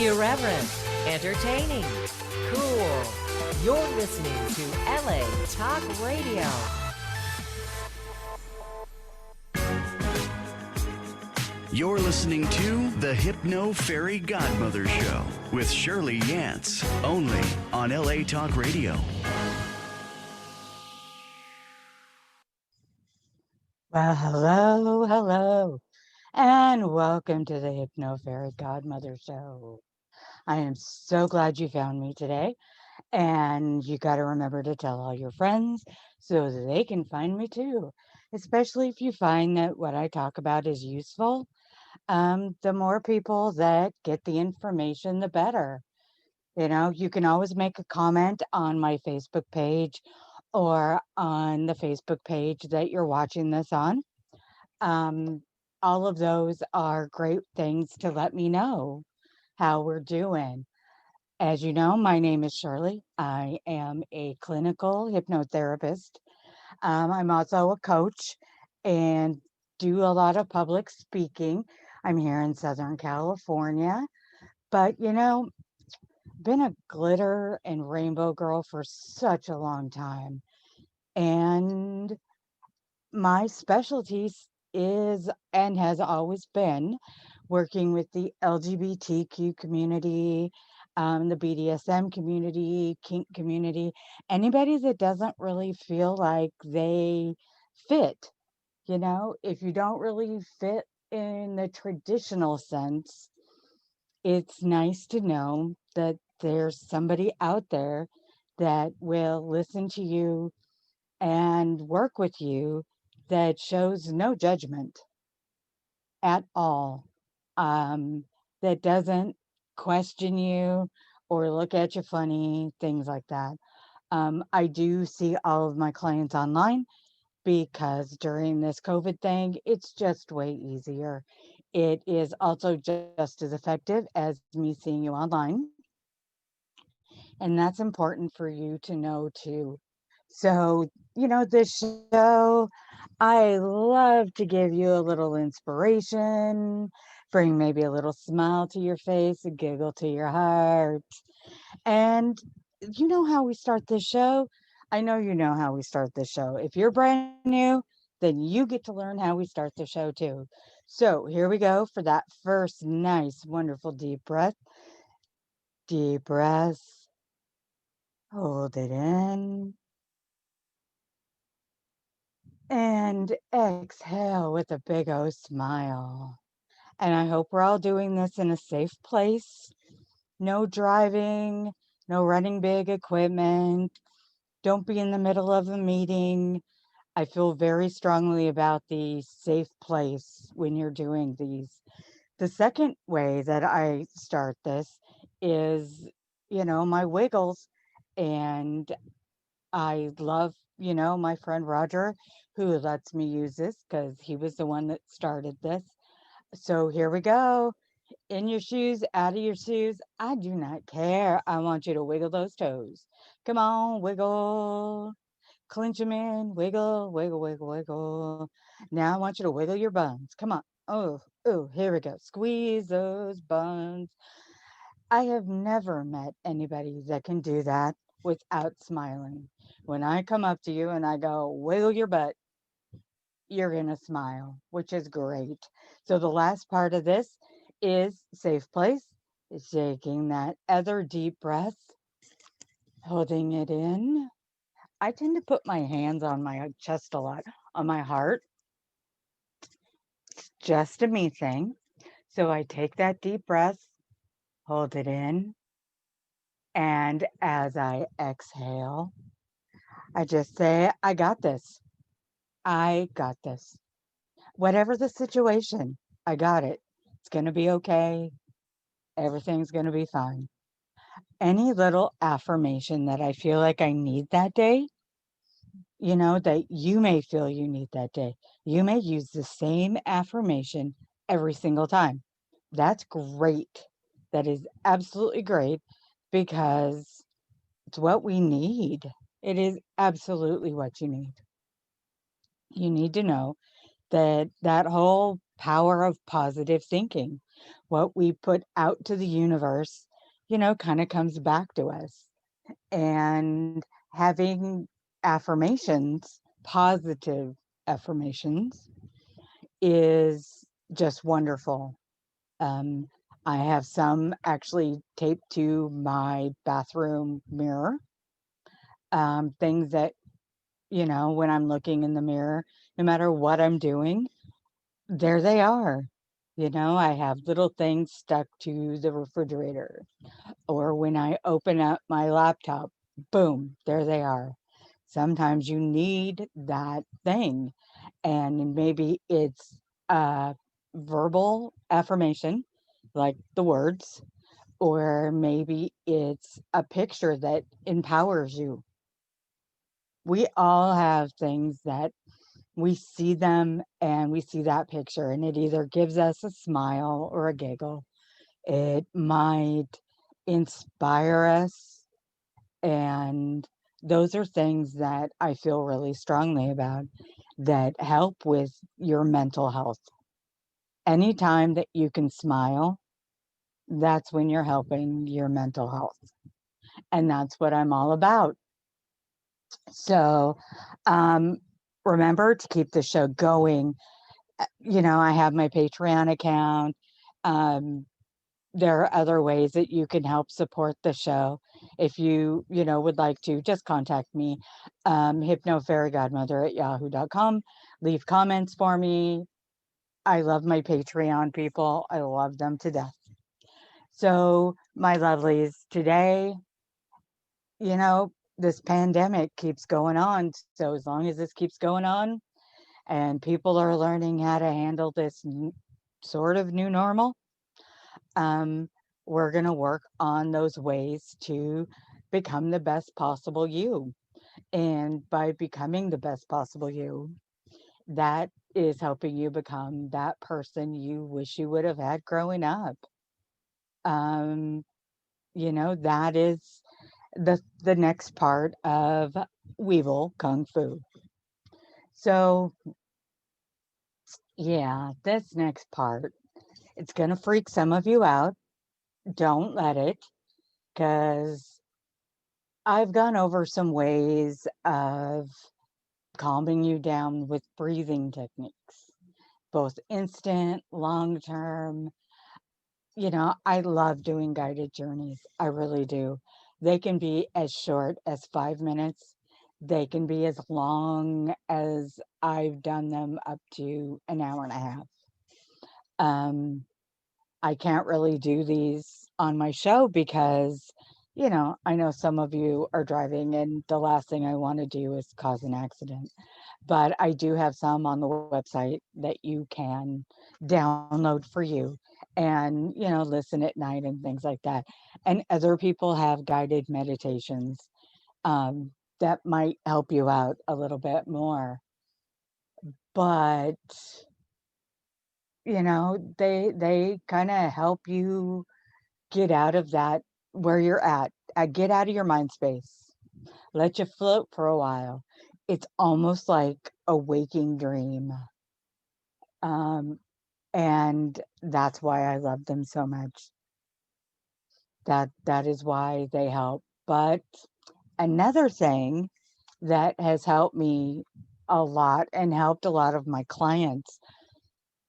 Irreverent, entertaining, cool. You're listening to LA Talk Radio. You're listening to the Hypno Fairy Godmother Show with Shirley Yance, only on LA Talk Radio. Well, hello, and welcome to the Hypno Fairy Godmother Show. I am so glad you found me today, and you got to remember to tell all your friends so that they can find me too, especially if you find that what I talk about is useful. The more people that get the information, the better. You can always make a comment on my Facebook page or on the Facebook page that you're watching this on. Um, all of those are great things to let me know how we're doing. As you know, my name is Shirley. I am a clinical hypnotherapist. I'm also a coach and do a lot of public speaking. I'm here in Southern California, but been a glitter and rainbow girl for such a long time. And my specialty is and has always been working with the LGBTQ community, the BDSM community, kink community, anybody that doesn't really feel like they fit. If you don't really fit in the traditional sense, it's nice to know that there's somebody out there that will listen to you and work with you that shows no judgment at all, um, that doesn't question you or look at you funny, things like that. I do see all of my clients online because during this COVID thing, it's just way easier. It is also just as effective as me seeing you online. And that's important for you to know too. So, this show, I love to give you a little inspiration, bring maybe a little smile to your face, a giggle to your heart. And you know how we start this show? I know you know how we start this show. If you're brand new, then you get to learn how we start the show too. So here we go for that first nice, wonderful deep breath. Deep breath. Hold it in. And exhale with a big O smile. And I hope we're all doing this in a safe place. No driving, no running big equipment. Don't be in the middle of a meeting. I feel very strongly about the safe place when you're doing these. The second way that I start this is, my wiggles. And I love, my friend Roger, who lets me use this because he was the one that started this. So here we go. In your shoes, out of your shoes. I do not care. I want you to wiggle those toes. Come on, wiggle. Clench them in. Wiggle, wiggle, wiggle, wiggle. Now I want you to wiggle your buns. Come on. Oh, here we go. Squeeze those buns. I have never met anybody that can do that without smiling. When I come up to you and I go, wiggle your butt, you're going to smile, which is great. So the last part of this is safe place, is taking that other deep breath, holding it in. I tend to put my hands on my chest a lot, on my heart. It's just a me thing. So I take that deep breath, hold it in, and as I exhale, I just say, I got this. I got this. Whatever the situation, I got it. It's going to be okay. Everything's going to be fine. Any little affirmation that I feel like I need that day, that you may feel you need that day, you may use the same affirmation every single time. That's great. That is absolutely great because it's what we need. It is absolutely what you need. You need to know that whole power of positive thinking. what we put out to the universe, kind of comes back to us. And having affirmations, positive affirmations, is just wonderful. Um, I have some actually taped to my bathroom mirror, things that, when I'm looking in the mirror, no matter what I'm doing, there they are. I have little things stuck to the refrigerator, or when I open up my laptop, boom, there they are. Sometimes you need that thing, and maybe it's a verbal affirmation, like the words, or maybe it's a picture that empowers you. We all have things that we see them and we see that picture, and it either gives us a smile or a giggle. It might inspire us, and those are things that I feel really strongly about that help with your mental health. Anytime that you can smile, that's when you're helping your mental health. And that's what I'm all about. So, um, remember to keep the show going. I have my Patreon account. Um, there are other ways that you can help support the show. If you would like to, just contact me, hypnofairygodmother@yahoo.com. Leave comments for me. I love my Patreon people. I love them to death. So, my lovelies, today, this pandemic keeps going on. So, as long as this keeps going on and people are learning how to handle this sort of new normal, um, we're going to work on those ways to become the best possible you. And by becoming the best possible you, that is helping you become that person you wish you would have had growing up. Um, that is the next part of Weevil Kung Fu. So, yeah, this next part, it's going to freak some of you out. Don't let it, because I've gone over some ways of calming you down with breathing techniques, both instant, long term. I love doing guided journeys. I really do. They can be as short as 5 minutes, they can be as long as I've done them up to an hour and a half. Um, I can't really do these on my show because, I know some of you are driving and the last thing I want to do is cause an accident. But I do have some on the website that you can download for you and, listen at night and things like that. And other people have guided meditations, that might help you out a little bit more. But they kind of help you get out of that where you're at. Get out of your mind space. Let you float for a while. It's almost like a waking dream. Um, and that's why I love them so much. That is why they help. But another thing that has helped me a lot and helped a lot of my clients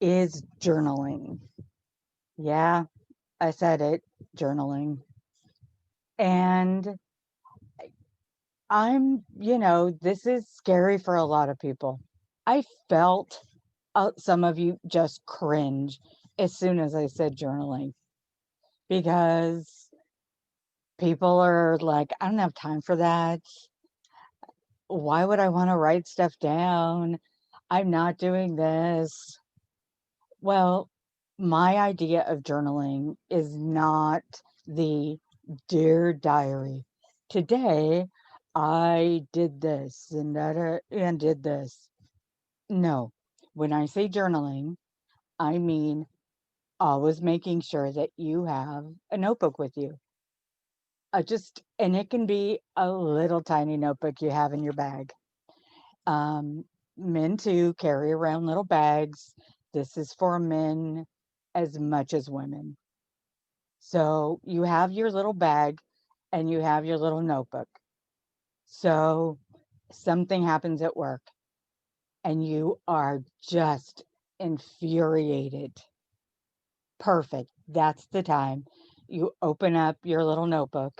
is journaling. Yeah, I said it, journaling. And this is scary for a lot of people. I felt some of you just cringe as soon as I said journaling, because people are like, I don't have time for that. Why would I want to write stuff down? I'm not doing this. Well, my idea of journaling is not the Dear Diary. Today, I did this and that and did this. No, when I say journaling, I mean always making sure that you have a notebook with you. And it can be a little tiny notebook you have in your bag. Um, Men too carry around little bags. This is for men. as much as women. So you have your little bag and you have your little notebook. So something happens at work and you are just infuriated. Perfect. That's the time. You open up your little notebook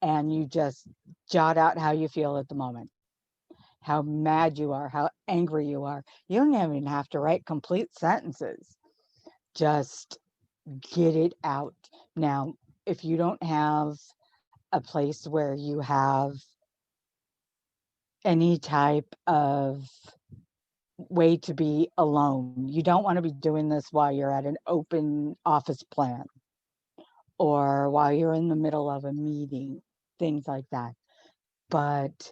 and you just jot out how you feel at the moment, how mad you are, how angry you are. You don't even have to write complete sentences. Just get it out. Now, if you don't have a place where you have any type of way to be alone, you don't want to be doing this while you're at an open office plan or while you're in the middle of a meeting, things like that. But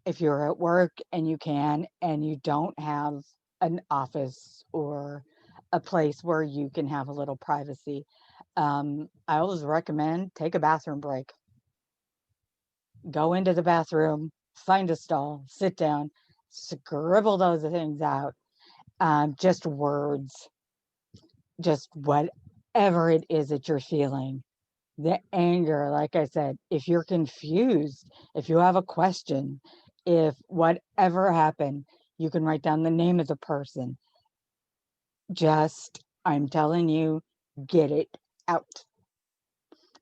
if you're at work and you can, and you don't have an office or a place where you can have a little privacy, I always recommend take a bathroom break. Go into the bathroom, find a stall, sit down, scribble those things out. Just words, just whatever it is that you're feeling. The anger, like I said, if you're confused, if you have a question, if whatever happened, you can write down the name of the person. Just, I'm telling you, get it out.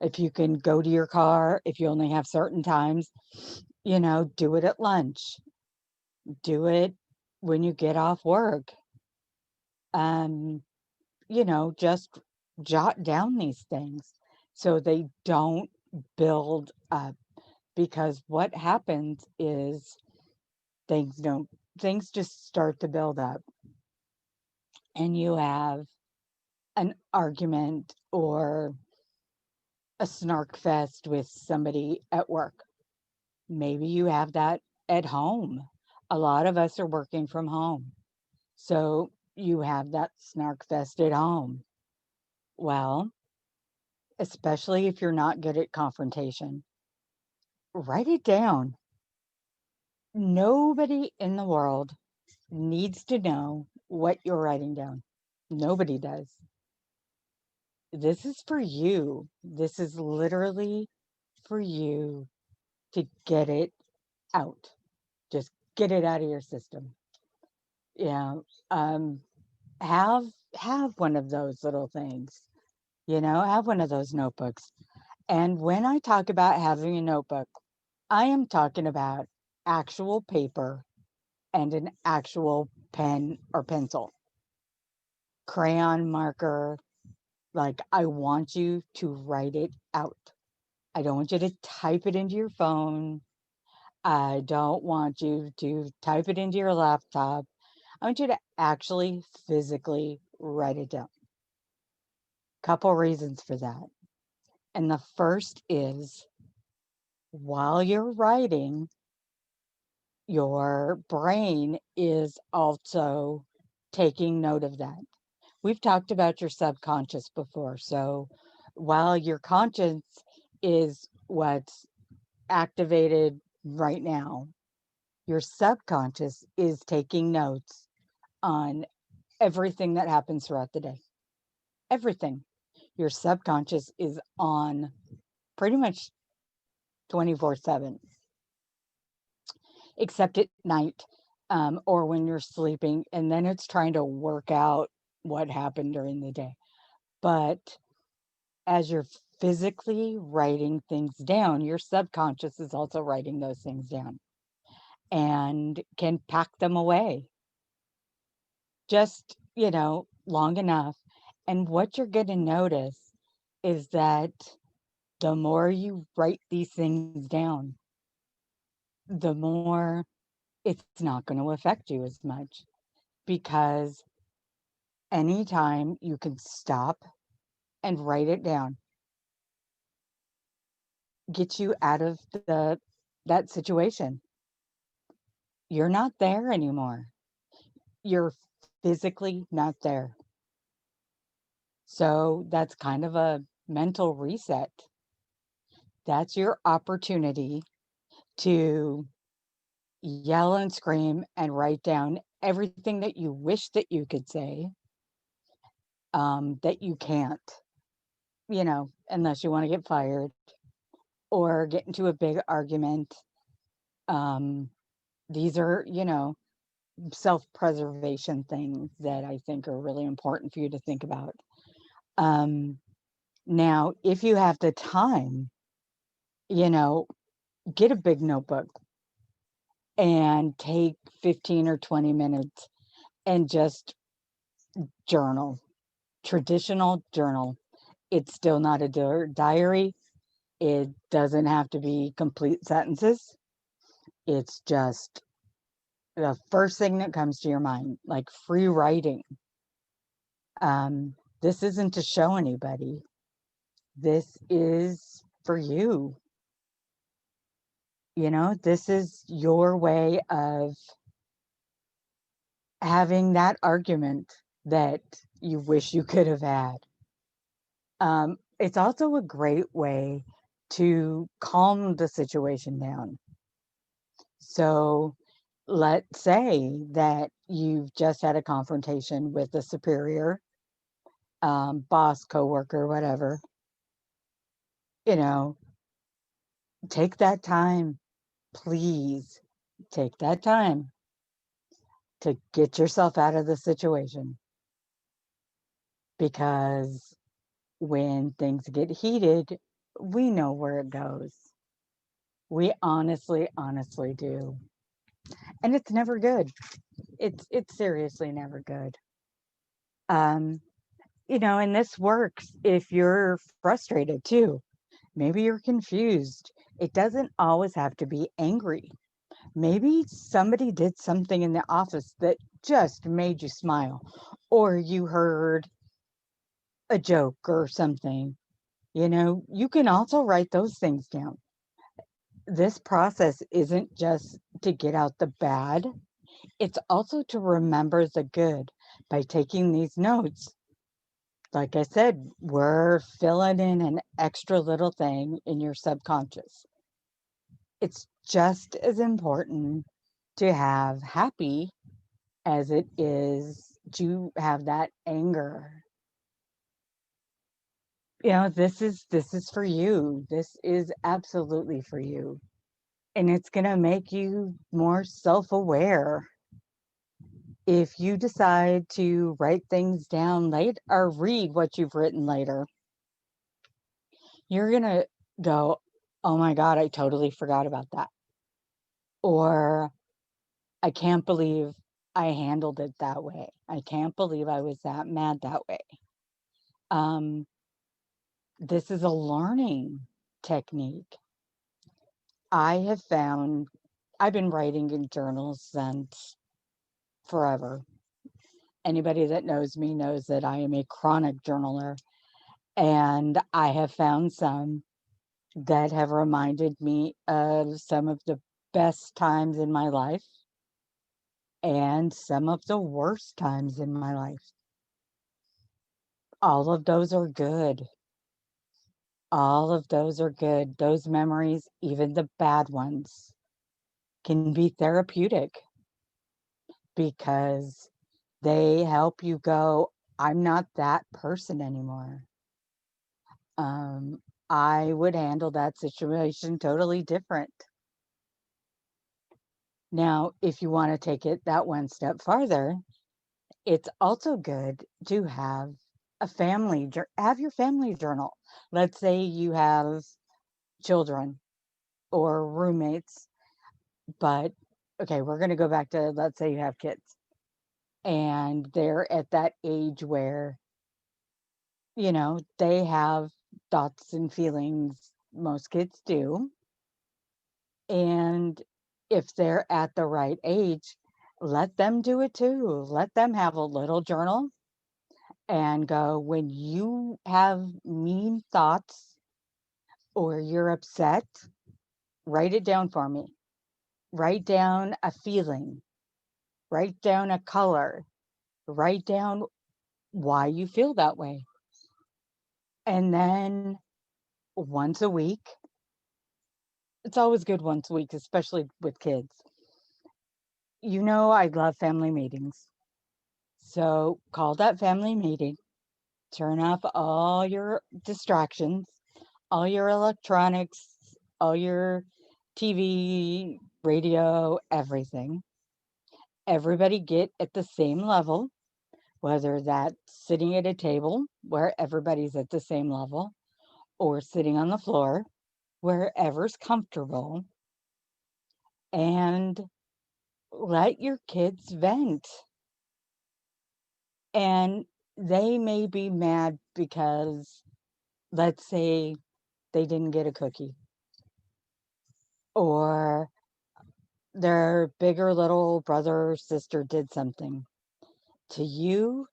If you can go to your car, if you only have certain times, do it at lunch, do it when you get off work. Um, just jot down these things so they don't build up, because what happens is things don't things just start to build up and you have an argument or a snark fest with somebody at work. Maybe you have that at home. A lot of us are working from home. So you have that snark fest at home. Well, especially if you're not good at confrontation, write it down. Nobody in the world needs to know what you're writing down. Nobody does. This is for you. This is literally for you to get it out. Just get it out of your system. Yeah. Um, have have one of those little things. Have one of those notebooks. And when I talk about having a notebook, I am talking about actual paper and an actual pen or pencil, crayon marker. Like, I want you to write it out. I don't want you to type it into your phone. I don't want you to type it into your laptop. I want you to actually physically write it down. Couple reasons for that. And the first is, while you're writing, your brain is also taking note of that. We've talked about your subconscious before. So while your conscious is what's activated right now, your subconscious is taking notes on everything that happens throughout the day. Everything. Your subconscious is on pretty much 24/7, except at night, or when you're sleeping, and then it's trying to work out what happened during the day. But as you're physically writing things down, your subconscious is also writing those things down and can pack them away just, long enough. And what you're going to notice is that the more you write these things down, the more it's not going to affect you as much, because anytime you can stop and write it down, get you out of that situation. You're not there anymore. You're physically not there. So that's kind of a mental reset. That's your opportunity to yell and scream and write down everything that you wish that you could say, that you can't, unless you want to get fired or get into a big argument. Um, these are, self-preservation things that I think are really important for you to think about. Um, Now, if you have the time, you know, get a big notebook and take 15 or 20 minutes and just journal. Traditional journal. It's still not a diary. It doesn't have to be complete sentences. It's just the first thing that comes to your mind, like free writing. This isn't to show anybody. This is for you. This is your way of having that argument that you wish you could have had. It's also a great way to calm the situation down. So let's say that you've just had a confrontation with a superior, boss, coworker, whatever. Take that time, please take that time to get yourself out of the situation, because when things get heated, we know where it goes. We honestly do. And it's never good. It's seriously never good. Um, and this works if you're frustrated too. Maybe you're confused. It doesn't always have to be angry. Maybe somebody did something in the office that just made you smile, or you heard a joke or something. You can also write those things down. This process isn't just to get out the bad, it's also to remember the good by taking these notes. Like I said, we're filling in an extra little thing in your subconscious. It's just as important to have happy as it is to have that anger. This is for you. This is absolutely for you. And it's going to make you more self-aware. If you decide to write things down late or read what you've written later, you're going to go, oh my God, I totally forgot about that. Or I can't believe I handled it that way. I can't believe I was that mad that way. This is a learning technique. I have found I've been writing in journals since forever. Anybody that knows me knows that I am a chronic journaler, and I have found some that have reminded me of some of the best times in my life and some of the worst times in my life. All of those are good. All of those are good. Those memories, even the bad ones, can be therapeutic because they help you go, I'm not that person anymore. I would handle that situation totally different. Now, if you want to take it that one step farther, it's also good to have have your family journal. Let's say you have children or roommates, but okay, we're going to go back to, let's say you have kids and they're at that age where, they have thoughts and feelings. Most kids do. And if they're at the right age, let them do it too. Let them have a little journal and go, when you have mean thoughts or you're upset, write it down for me. Write down a feeling, write down a color, write down why you feel that way. And then once a week, it's always good once a week, especially with kids. I love family meetings. So call that family meeting turn off all your distractions, all your electronics, all your TV, radio, everything. Everybody get at the same level, whether that's sitting at a table where everybody's at the same level or sitting on the floor, wherever's comfortable, and let your kids vent. And they may be mad because, let's say, they didn't get a cookie, or their bigger little brother or sister did something. To you,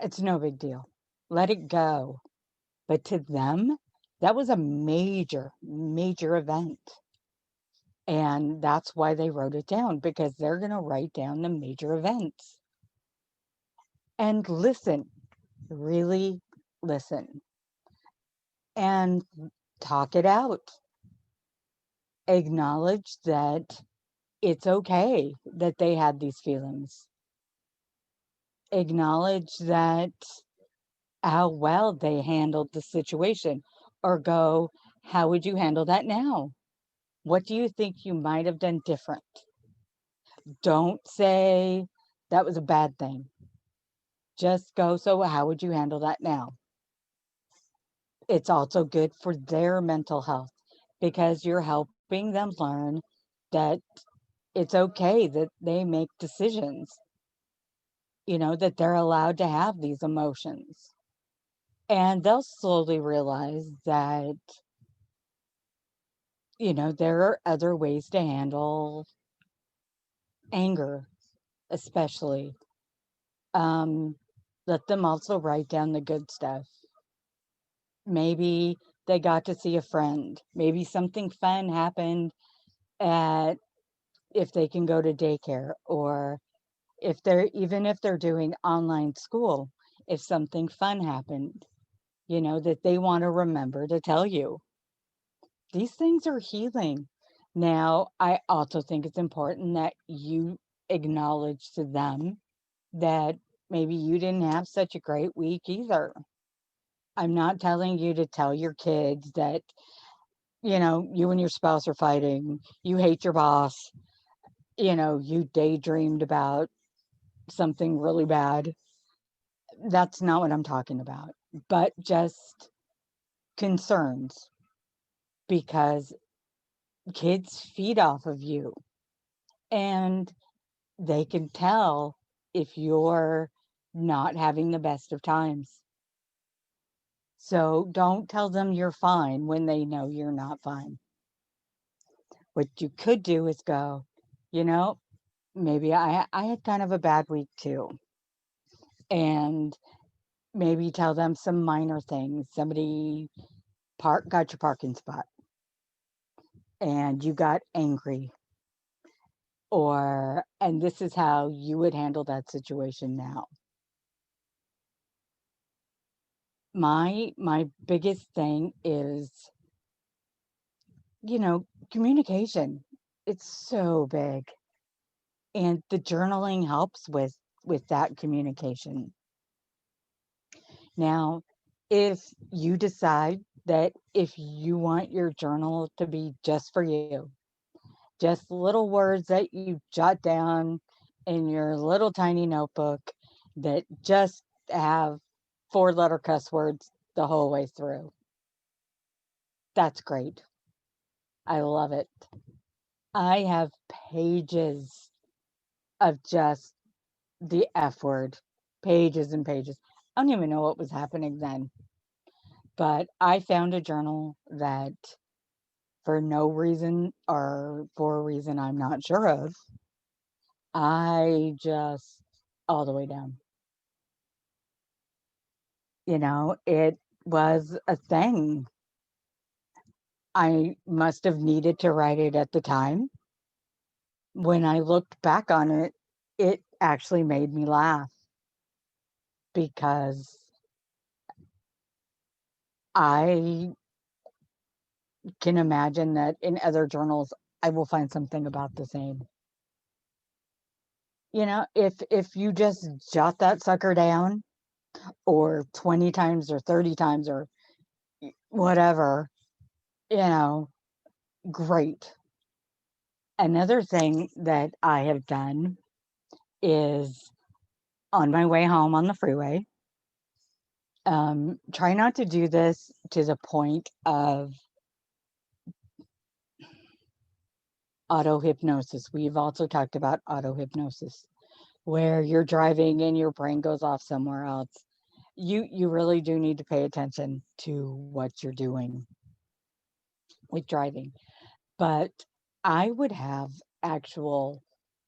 it's no big deal. Let it go. But to them, that was a major, major event. And that's why they wrote it down, because they're going to write down the major events. And listen, really listen, and talk it out. Acknowledge that it's okay that they had these feelings. Acknowledge that how well they handled the situation, or go, how would you handle that now? What do you think you might have done different? Don't say that was a bad thing. Just go, so how would you handle that now? It's also good for their mental health because you're helping them learn that it's okay that they make decisions, that they're allowed to have these emotions. And they'll slowly realize that, there are other ways to handle anger, especially. Um, Let them also write down the good stuff. Maybe they got to see a friend. Maybe something fun happened at if they can go to daycare, or if they're doing online school, if something fun happened, that they want to remember to tell you. These things are healing. Now, I also think it's important that you acknowledge to them that maybe you didn't have such a great week either. I'm not telling you to tell your kids that, you and your spouse are fighting, you hate your boss, you daydreamed about something really bad. That's not what I'm talking about, but just concerns, because kids feed off of you and they can tell if you're not having the best of times. So don't tell them you're fine when they know you're not fine. What you could do is go, you know, maybe I had kind of a bad week too. And maybe tell them some minor things. Somebody got your parking spot and you got angry, and this is how you would handle that situation now. My biggest thing is, communication. It's so big. And the journaling helps with that communication. Now, if you decide that if you want your journal to be just for you, just little words that you jot down in your little tiny notebook that just have 4-letter cuss words the whole way through, that's great. I love it. I have pages of just the F word, pages and pages. I don't even know what was happening then, but I found a journal that, for no reason or for a reason I'm not sure of, I just all the way down. It was a thing. I must have needed to write it at the time. When I looked back on it, it actually made me laugh, because I can imagine that in other journals I will find something about the same. If you just jot that sucker down or 20 times or 30 times or whatever, you know, great. Another thing that I have done is on my way home on the freeway, try not to do this to the point of auto hypnosis. We've also talked about auto hypnosis, where you're driving and your brain goes off somewhere else. You really do need to pay attention to what you're doing with driving. But I would have actual,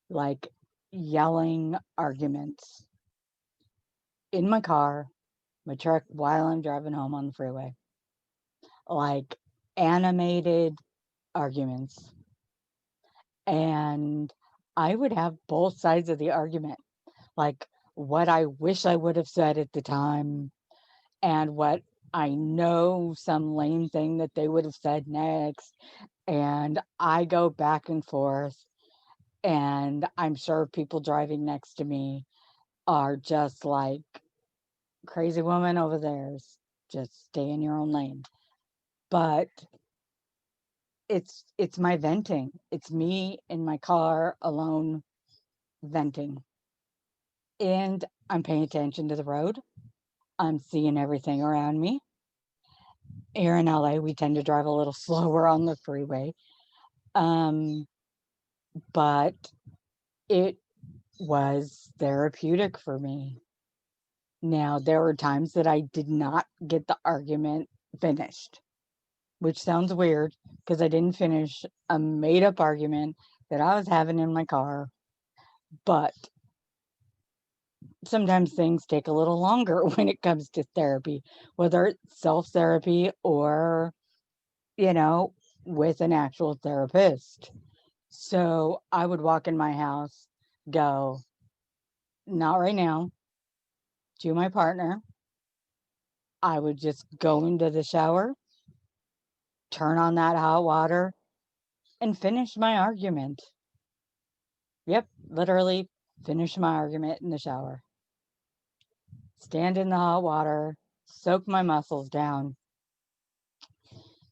like, yelling arguments in my car, my truck, while I'm driving home on the freeway, like animated arguments. And I would have both sides of the argument, like what I wish I would have said at the time and what I know some lame thing that they would have said next. And I go back and forth. And I'm sure people driving next to me are just like, crazy woman over there, just stay in your own lane. But it's my venting. It's me in my car alone venting. And I'm paying attention to the road. I'm seeing everything around me. Here in LA, we tend to drive a little slower on the freeway. Um, but it was therapeutic for me. Now, there were times that I did not get the argument finished, which sounds weird because I didn't finish a made up argument that I was having in my car. But sometimes things take a little longer when it comes to therapy, whether it's self therapy or, you know, with an actual therapist. So I would walk in my house, go, not right now, to my partner. I would just go into the shower, turn on that hot water, and finish my argument. Yep, literally finish my argument in the shower. Stand in the hot water, soak my muscles down.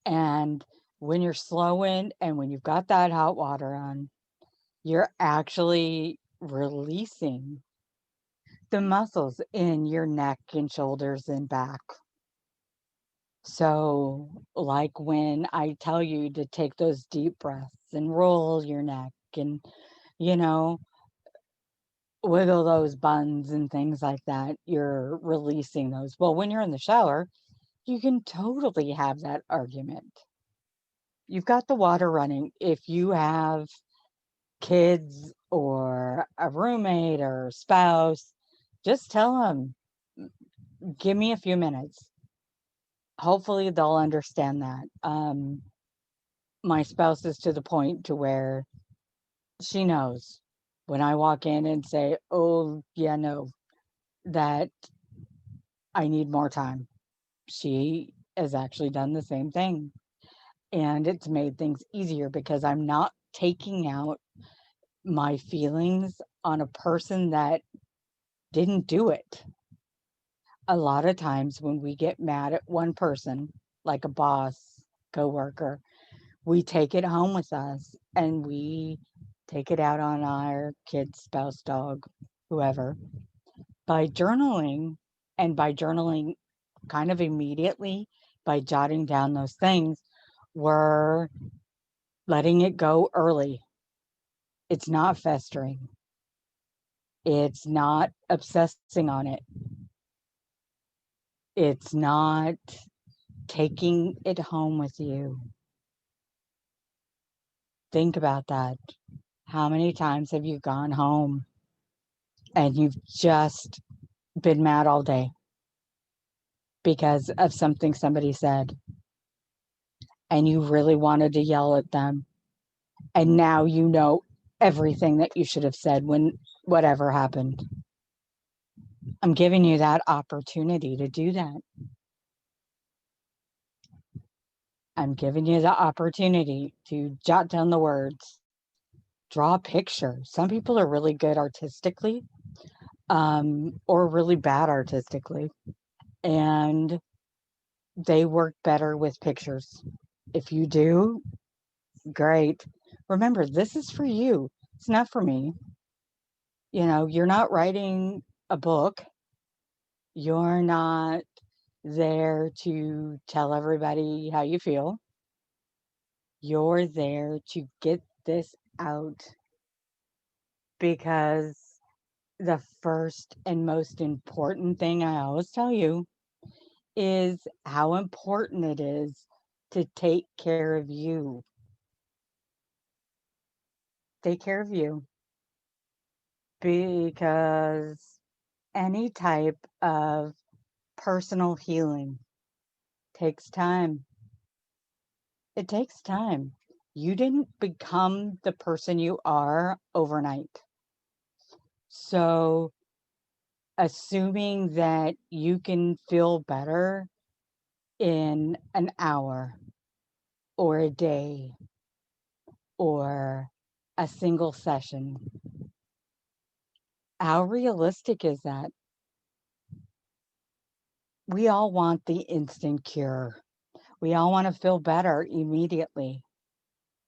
And when you're slowing and when you've got that hot water on, you're actually releasing the muscles in your neck and shoulders and back. So, like when I tell you to take those deep breaths and roll your neck and, you know, wiggle those buns and things like that, you're releasing those. Well, when you're in the shower, you can totally have that argument. You've got the water running. If you have kids or a roommate or spouse, just tell them, give me a few minutes. Hopefully they'll understand that. My spouse is to the point to where she knows when I walk in and say, oh, yeah, no, that I need more time. She has actually done the same thing. And it's made things easier because I'm not taking out my feelings on a person that didn't do it. A lot of times when we get mad at one person, like a boss, coworker, we take it home with us and we take it out on our kids, spouse, dog, whoever. By journaling, and by journaling kind of immediately, by jotting down those things, we're letting it go early. It's not festering. It's not obsessing on it. It's not taking it home with you. Think about that. How many times have you gone home and you've just been mad all day because of something somebody said and you really wanted to yell at them, and now you know everything that you should have said when whatever happened? I'm giving you that opportunity to do that. I'm giving you the opportunity to jot down the words, draw a picture. Some people are really good artistically. or really bad artistically. And they work better with pictures. If you do, great. Remember, this is for you. It's not for me. You're not writing a book. You're not there to tell everybody how you feel. You're there to get this out because the first and most important thing I always tell you is how important it is to take care of you. Take care of you because any type of personal healing takes time. It takes time. You didn't become the person you are overnight. So, assuming that you can feel better in an hour or a day or a single session, how realistic is that? We all want the instant cure. We all want to feel better immediately.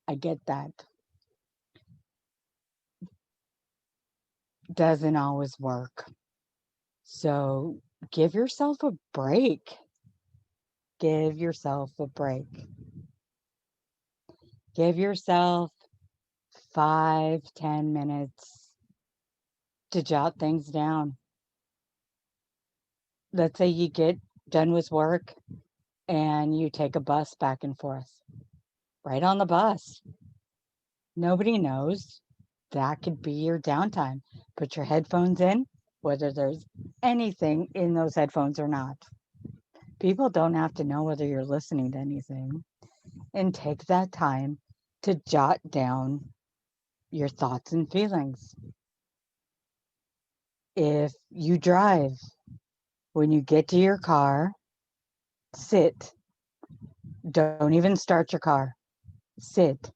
I get that. Doesn't always work. So give yourself a break. Give yourself a break. Give yourself 5-10 minutes to jot things down. Let's say you get done with work and you take a bus back and forth. Right on the bus. Nobody knows. That could be your downtime. Put your headphones in, whether there's anything in those headphones or not. People don't have to know whether you're listening to anything. And take that time to jot down your thoughts and feelings. If you drive, when you get to your car, sit. Don't even start your car. Sit.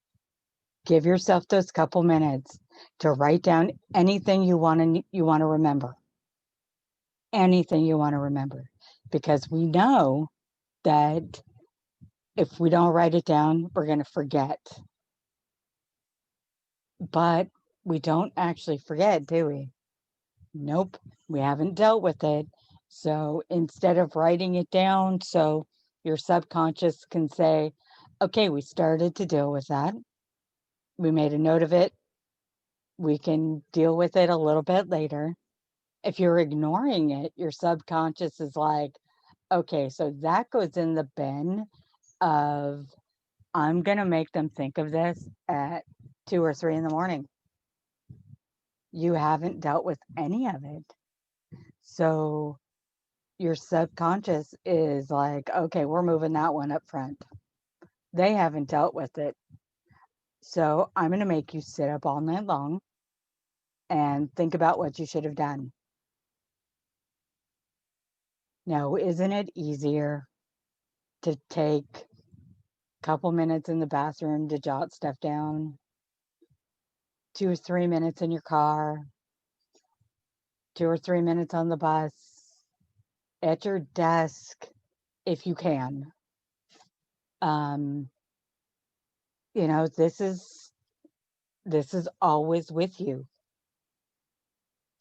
Give yourself those couple minutes to write down anything you want to remember. Anything you want to remember, because we know that if we don't write it down, we're going to forget. But we don't actually forget, do we? Nope, we haven't dealt with it. So instead of writing it down, so your subconscious can say, okay, we started to deal with that. We made a note of it. We can deal with it a little bit later. If you're ignoring it, your subconscious is like, okay, so that goes in the bin of I'm going to make them think of this at 2 or 3 in the morning. You haven't dealt with any of it. So your subconscious is like, okay, we're moving that one up front. They haven't dealt with it. So I'm going to make you sit up all night long and think about what you should have done. Now, isn't it easier to take a couple minutes in the bathroom to jot stuff down? 2 or 3 minutes in your car, 2 or 3 minutes on the bus, at your desk, if you can. This is always with you.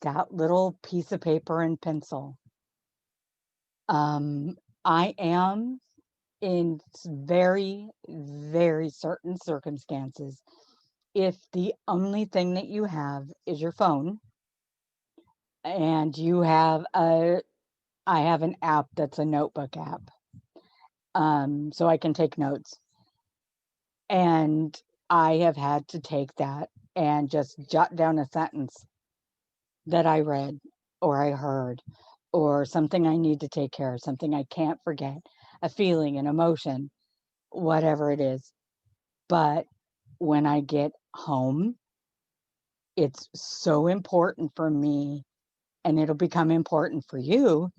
That little piece of paper and pencil. I am in very, very certain circumstances. If the only thing that you have is your phone and I have an app that's a notebook app. So I can take notes. And I have had to take that and just jot down a sentence that I read or I heard or something I need to take care of, something I can't forget, a feeling, an emotion, whatever it is. But when I get home, it's so important for me, and it'll become important for you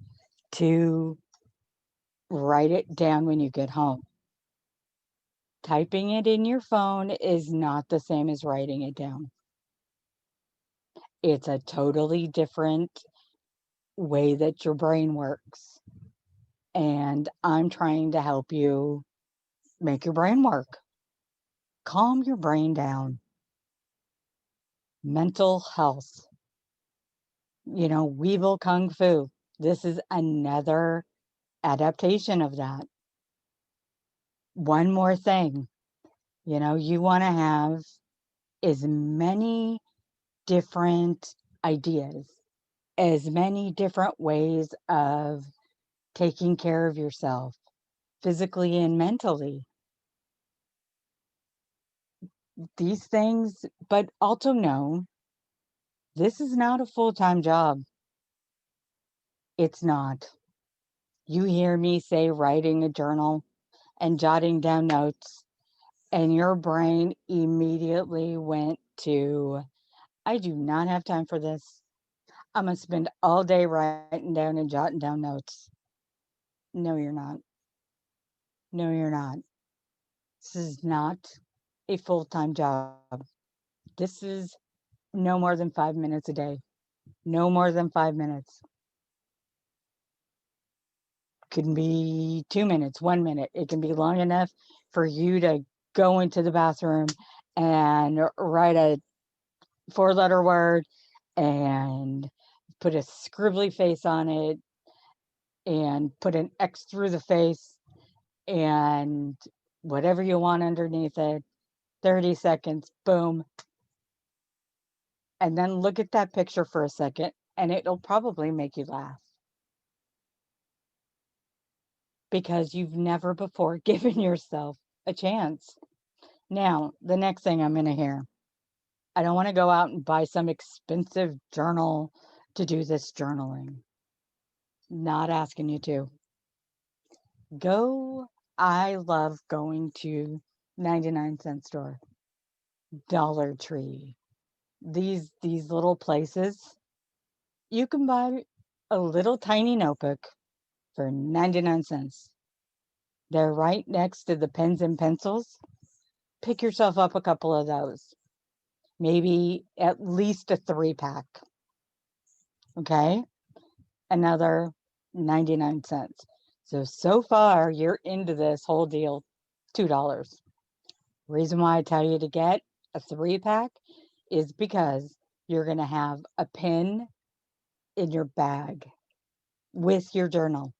to write it down when you get home. Typing it in your phone is not the same as writing it down. It's a totally different way that your brain works. And I'm trying to help you make your brain work. Calm your brain down. Mental health. Weevil Kung Fu. This is another adaptation of that. One more thing, you want to have as many different ideas, as many different ways of taking care of yourself physically and mentally. These things, but also know this is not a full-time job. It's not. You hear me say writing a journal and jotting down notes, and your brain immediately went to, I do not have time for this. I'm going to spend all day writing down and jotting down notes. No, you're not. No, you're not. This is not a full time job. This is no more than 5 minutes a day. No more than 5 minutes. Can be 2 minutes, 1 minute. It can be long enough for you to go into the bathroom and write a 4-letter word and put a scribbly face on it and put an X through the face and whatever you want underneath it. 30 seconds, boom. And then look at that picture for a second, and it'll probably make you laugh because you've never before given yourself a chance. Now, the next thing I'm going to hear, I don't want to go out and buy some expensive journal to do this journaling. Not asking you to. Go. I love going to 99-cent store, Dollar Tree. These little places, you can buy a little tiny notebook for 99 cents. They're right next to the pens and pencils. Pick yourself up a couple of those. Maybe at least a 3-pack. Okay? Another 99 cents. So far, you're into this whole deal, $2. Reason why I tell you to get a 3-pack is because you're going to have a pen in your bag with your journal.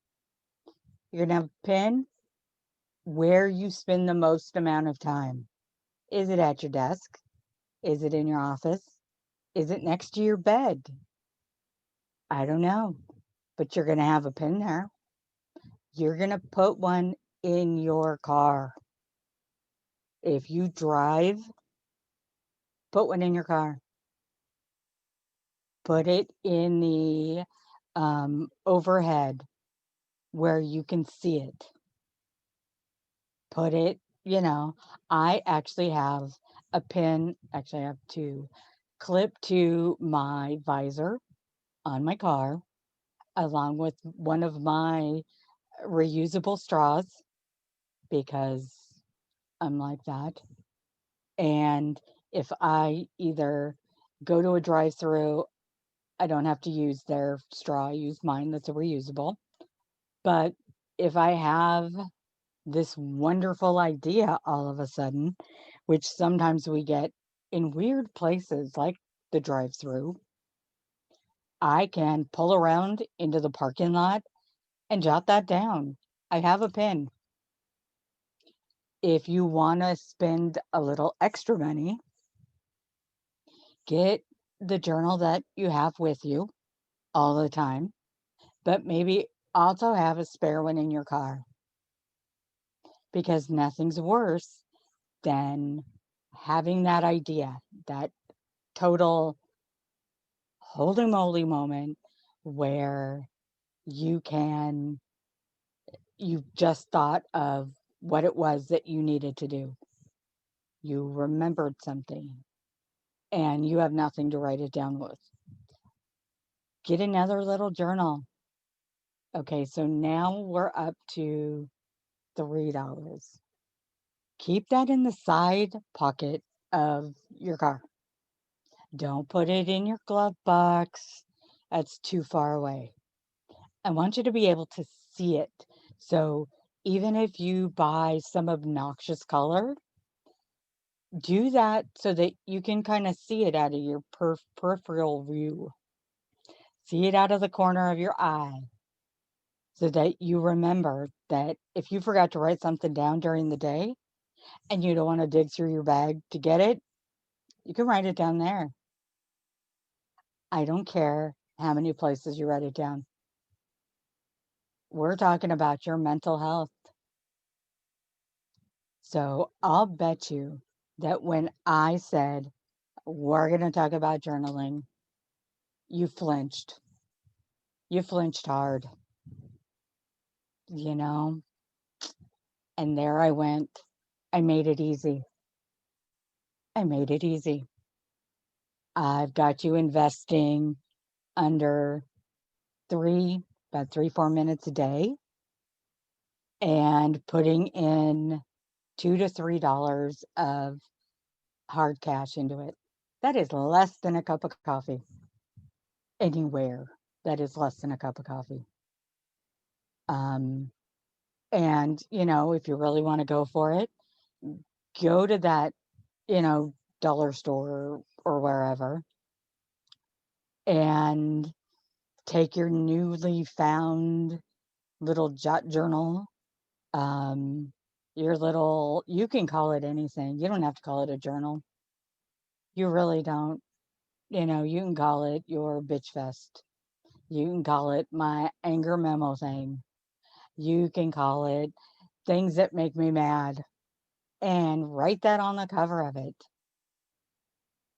You're going to have a pen where you spend the most amount of time. Is it at your desk? Is it in your office? Is it next to your bed? I don't know, but you're going to have a pen there. You're going to put one in your car. If you drive, put one in your car. Put it in the overhead where you can see it. Put it, I actually have a pin, actually I have two, clipped to my visor on my car, along with one of my reusable straws, because I'm like that. And if I either go to a drive-through, I don't have to use their straw, I use mine that's a reusable. But if I have this wonderful idea all of a sudden, which sometimes we get in weird places like the drive-through, I can pull around into the parking lot and jot that down. I have a pen. If you want to spend a little extra money, get the journal that you have with you all the time, but maybe also have a spare one in your car, because nothing's worse than having that idea, that total holy moly moment where you can, you just thought of what it was that you needed to do. You remembered something and you have nothing to write it down with. Get another little journal. Okay, so now we're up to $3. Keep that in the side pocket of your car. Don't put it in your glove box. That's too far away. I want you to be able to see it. So even if you buy some obnoxious color, do that so that you can kind of see it out of your peripheral view. See it out of the corner of your eye so that you remember that if you forgot to write something down during the day and you don't want to dig through your bag to get it, you can write it down there. I don't care how many places you write it down. We're talking about your mental health. So I'll bet you that when I said, we're going to talk about journaling, you flinched. You flinched hard, you know? And there I went. I made it easy. I made it easy. I've got you investing under about 3-4 minutes a day and putting in $2 to $3 of hard cash into it. That is less than a cup of coffee. Anywhere that is less than a cup of coffee. Um, and, if you really want to go for it, go to that, dollar store or wherever and take your newly found little jot journal. You can call it anything. You don't have to call it a journal. You really don't. You can call it your bitch fest. You can call it my anger memo thing. You can call it things that make me mad and write that on the cover of it.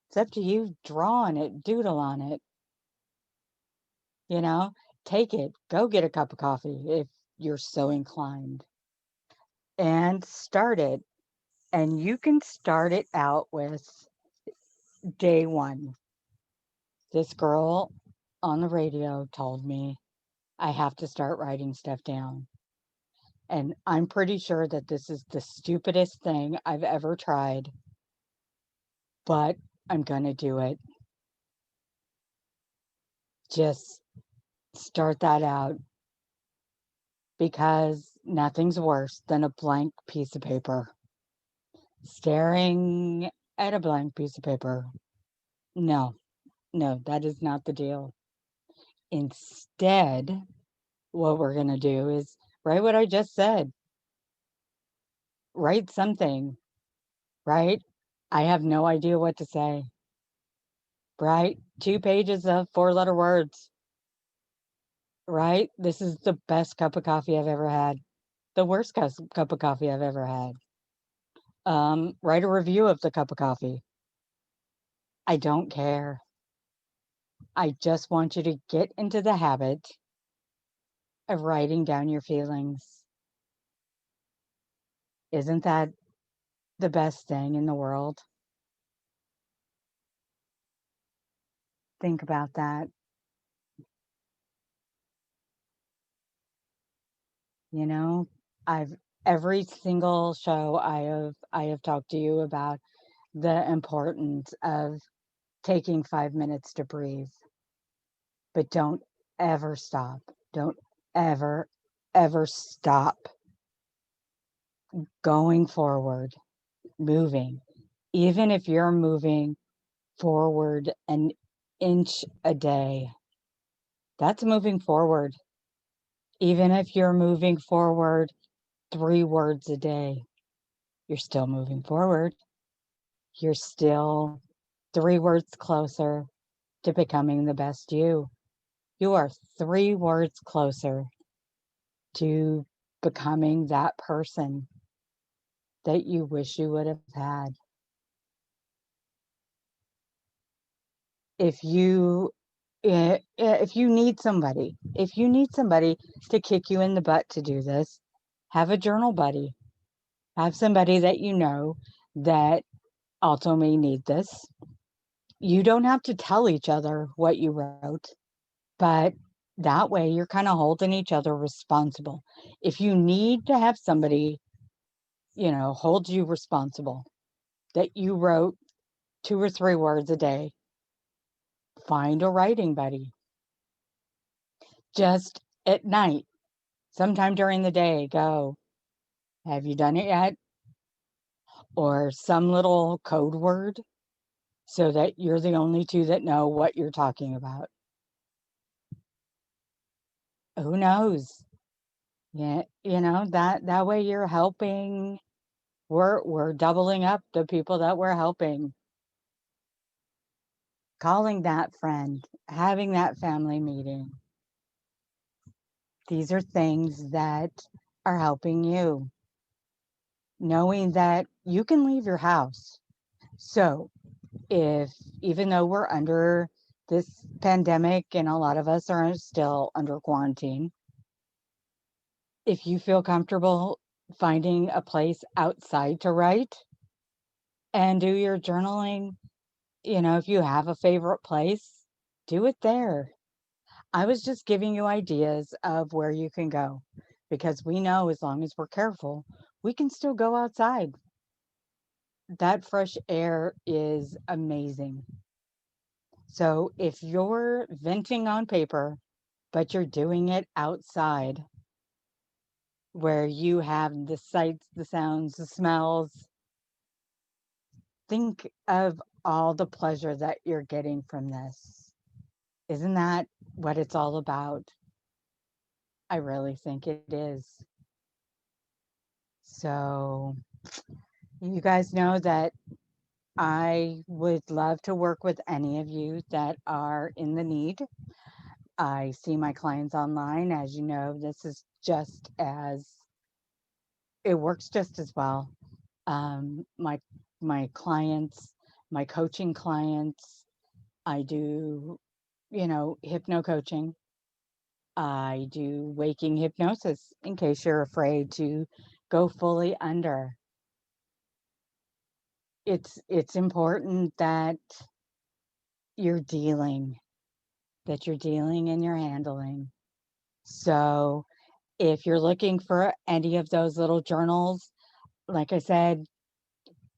It's up to you. Draw on it, doodle on it. You know, take it, go get a cup of coffee if you're so inclined and start it. And you can start it out with day one. This girl on the radio told me I have to start writing stuff down. And I'm pretty sure that this is the stupidest thing I've ever tried, but I'm going to do it. Just start that out because nothing's worse than a blank piece of paper. Staring at a blank piece of paper. No, that is not the deal. Instead, what we're going to do is write what I just said. Write something, right? I have no idea what to say. Right? 2 pages of 4-letter words. Right? This is the best cup of coffee I've ever had. The worst cup of coffee I've ever had. Write a review of the cup of coffee. I don't care. I just want you to get into the habit of writing down your feelings. Isn't that the best thing in the world? Think about that. You know, I've every single show I have talked to you about the importance of taking 5 minutes to breathe. But don't ever stop. Don't ever, ever stop going forward, moving. Even if you're moving forward an inch a day, that's moving forward. Even if you're moving forward 3 words a day, you're still moving forward. You're still 3 words closer to becoming the best you. You are 3 words closer to becoming that person that you wish you would have had. If you if you need somebody to kick you in the butt to do this, have a journal buddy. Have somebody that you know that also may need this. You don't have to tell each other what you wrote, but that way you're kind of holding each other responsible. If you need to have somebody, hold you responsible that you wrote 2 or 3 words a day, find a writing buddy. Just at night, sometime during the day, go, have you done it yet? Or some little code word so that you're the only two that know what you're talking about. Who knows? Yeah, that way you're helping. We're doubling up the people that we're helping. Calling that friend, having that family meeting. These are things that are helping you. Knowing that you can leave your house. So, if even though we're under this pandemic and a lot of us are still under quarantine, if you feel comfortable finding a place outside to write and do your journaling, if you have a favorite place, do it there. I was just giving you ideas of where you can go because we know as long as we're careful, we can still go outside. That fresh air is amazing. So if you're venting on paper, but you're doing it outside where you have the sights, the sounds, the smells, think of all the pleasure that you're getting from this. Isn't that what it's all about? I really think it is. So, you guys know that I would love to work with any of you that are in the need. I see my clients online. As you know, this is it works just as well. My clients, my coaching clients, I do, hypno coaching. I do waking hypnosis in case you're afraid to go fully under. It's important that you're dealing, and you're handling. So if you're looking for any of those little journals, like I said,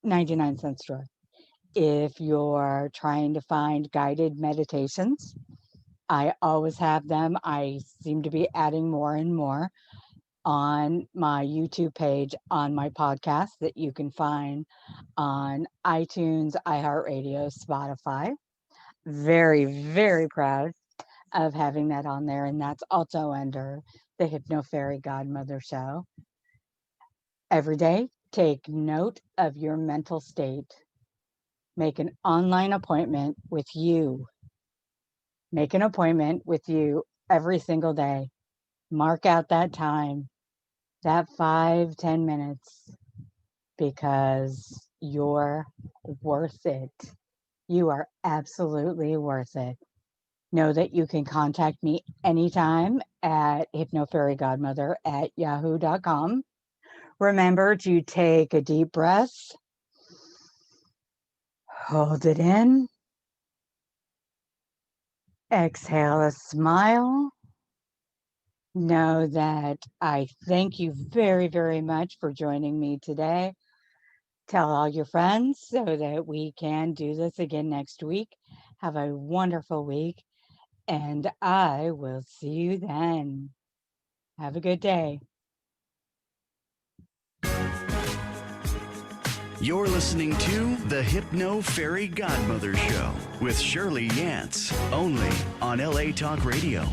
99-cent store. If you're trying to find guided meditations, I always have them. I seem to be adding more and more on my YouTube page, on my podcast that you can find on iTunes, iHeartRadio, Spotify. Very, very proud of having that on there. And that's also under the Hypno Fairy Godmother Show. Every day, take note of your mental state. Make an online appointment with you. Make an appointment with you every single day. Mark out that time, that 5-10 minutes, because you're worth it. You are absolutely worth it. Know that you can contact me anytime at hypnofairygodmother@yahoo.com. Remember to take a deep breath, hold it in, exhale a smile. Know that I thank you very, very much for joining me today. Tell all your friends so that we can do this again next week. Have a wonderful week, and I will see you then. Have a good day. You're listening to the Hypno Fairy Godmother Show with Shirley Yance, only on LA Talk Radio.